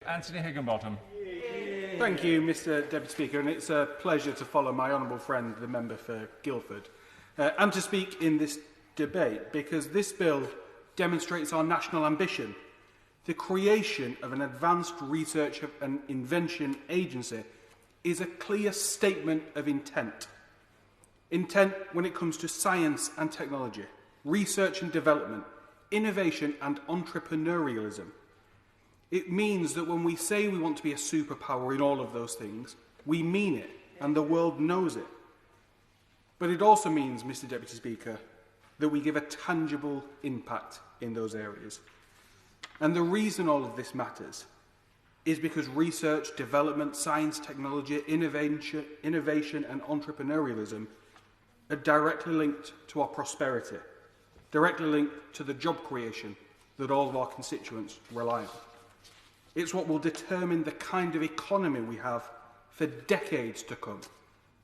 Antony Higginbotham. Thank you, Mr Deputy Speaker, and it's a pleasure to follow my honourable friend, the member for Guildford, and to speak in this debate, because this bill demonstrates our national ambition. The creation of an advanced research and invention agency is a clear statement of intent. Intent when it comes to science and technology, research and development, innovation and entrepreneurialism. It means that when we say we want to be a superpower in all of those things, we mean it, and the world knows it. But it also means, Mr Deputy Speaker, that we give a tangible impact in those areas. And the reason all of this matters is because research, development, science, technology, innovation and entrepreneurialism are directly linked to our prosperity, directly linked to the job creation that all of our constituents rely on. It's what will determine the kind of economy we have for decades to come,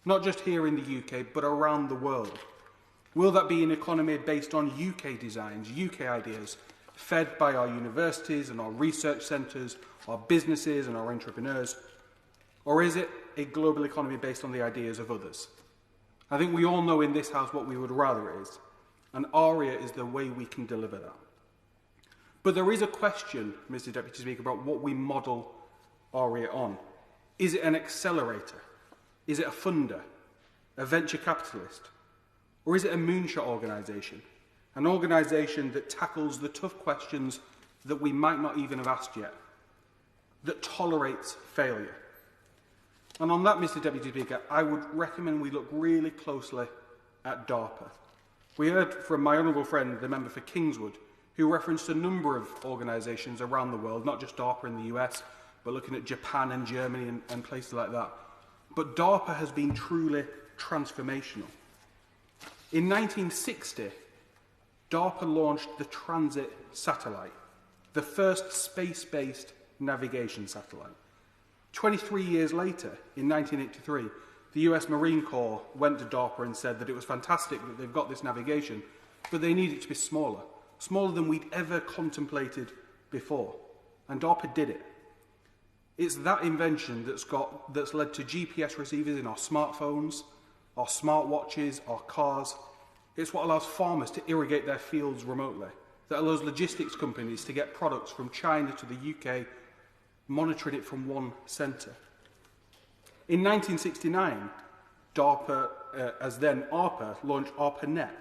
not just here in the UK, but around the world. Will that be an economy based on UK designs, UK ideas, fed by our universities and our research centres, our businesses and our entrepreneurs? Or is it a global economy based on the ideas of others? I think we all know in this House what we would rather it is, and ARIA is the way we can deliver that. But there is a question, Mr Deputy Speaker, about what we model ARIA on. Is it an accelerator? Is it a funder? A venture capitalist? Or is it a moonshot organisation? An organisation that tackles the tough questions that we might not even have asked yet, that tolerates failure. And on that, Mr Deputy Speaker, I would recommend we look really closely at DARPA. We heard from my honourable friend, the member for Kingswood, who referenced a number of organisations around the world, not just DARPA in the US, but looking at Japan and Germany and places like that. But DARPA has been truly transformational. In 1960, DARPA launched the Transit satellite, the first space-based navigation satellite. 23 years later, in 1983, the US Marine Corps went to DARPA and said that it was fantastic that they've got this navigation, but they need it to be smaller than we'd ever contemplated before. And DARPA did it. It's that invention that's led to GPS receivers in our smartphones, our smartwatches, our cars. It's what allows farmers to irrigate their fields remotely, that allows logistics companies to get products from China to the UK, monitoring it from one centre. In 1969, DARPA, as then ARPA, launched ARPANET.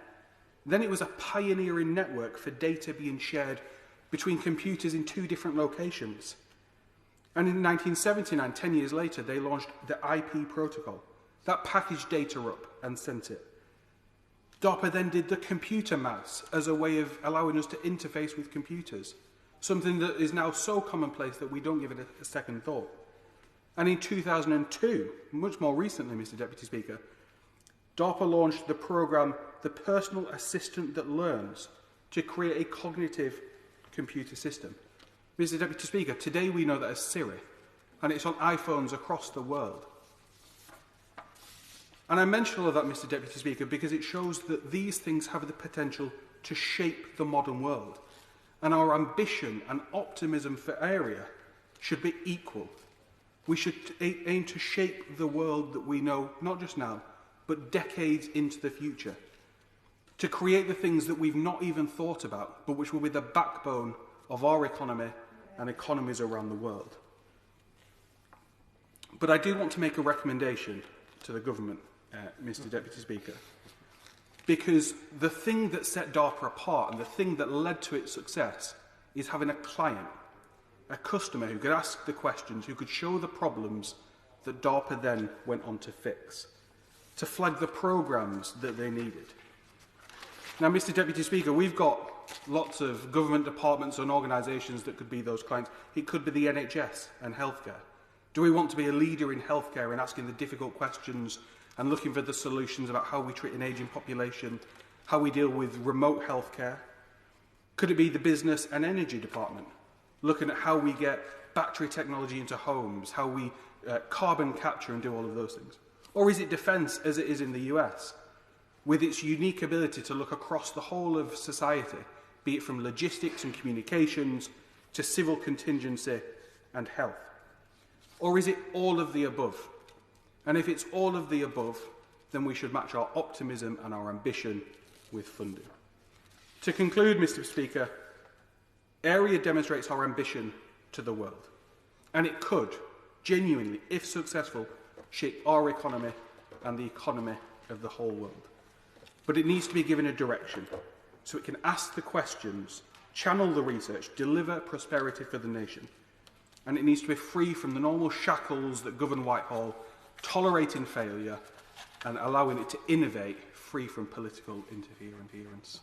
Then it was a pioneering network for data being shared between computers in 2 different locations. And in 1979, 10 years later, they launched the IP protocol. That packaged data up and sent it. DARPA then did the computer mouse as a way of allowing us to interface with computers, something that is now so commonplace that we don't give it a second thought. And in 2002, much more recently, Mr Deputy Speaker, DARPA launched the programme The Personal Assistant That Learns to create a cognitive computer system. Mr Deputy Speaker, today we know that as Siri, and it's on iPhones across the world. And I mention all of that, Mr Deputy Speaker, because it shows that these things have the potential to shape the modern world. And our ambition and optimism for ARIA should be equal. We should aim to shape the world that we know, not just now, but decades into the future. To create the things that we've not even thought about, but which will be the backbone of our economy and economies around the world. But I do want to make a recommendation to the government, Mr Deputy Speaker, because the thing that set DARPA apart and the thing that led to its success is having a client, a customer who could ask the questions, who could show the problems that DARPA then went on to fix, to flag the programmes that they needed. Now, Mr Deputy Speaker, we've got lots of government departments and organisations that could be those clients. It could be the NHS and healthcare. Do we want to be a leader in healthcare and asking the difficult questions and looking for the solutions about how we treat an ageing population, how we deal with remote healthcare? Could it be the business and energy department, looking at how we get battery technology into homes, how we carbon capture and do all of those things? Or is it defence, as it is in the US, with its unique ability to look across the whole of society, be it from logistics and communications to civil contingency and health? Or is it all of the above? And if it's all of the above, then we should match our optimism and our ambition with funding. To conclude, Mr. Speaker, ARIA demonstrates our ambition to the world, and it could, genuinely, if successful, shape our economy and the economy of the whole world. But it needs to be given a direction, so it can ask the questions, channel the research, deliver prosperity for the nation. And it needs to be free from the normal shackles that govern Whitehall, tolerating failure and allowing it to innovate free from political interference.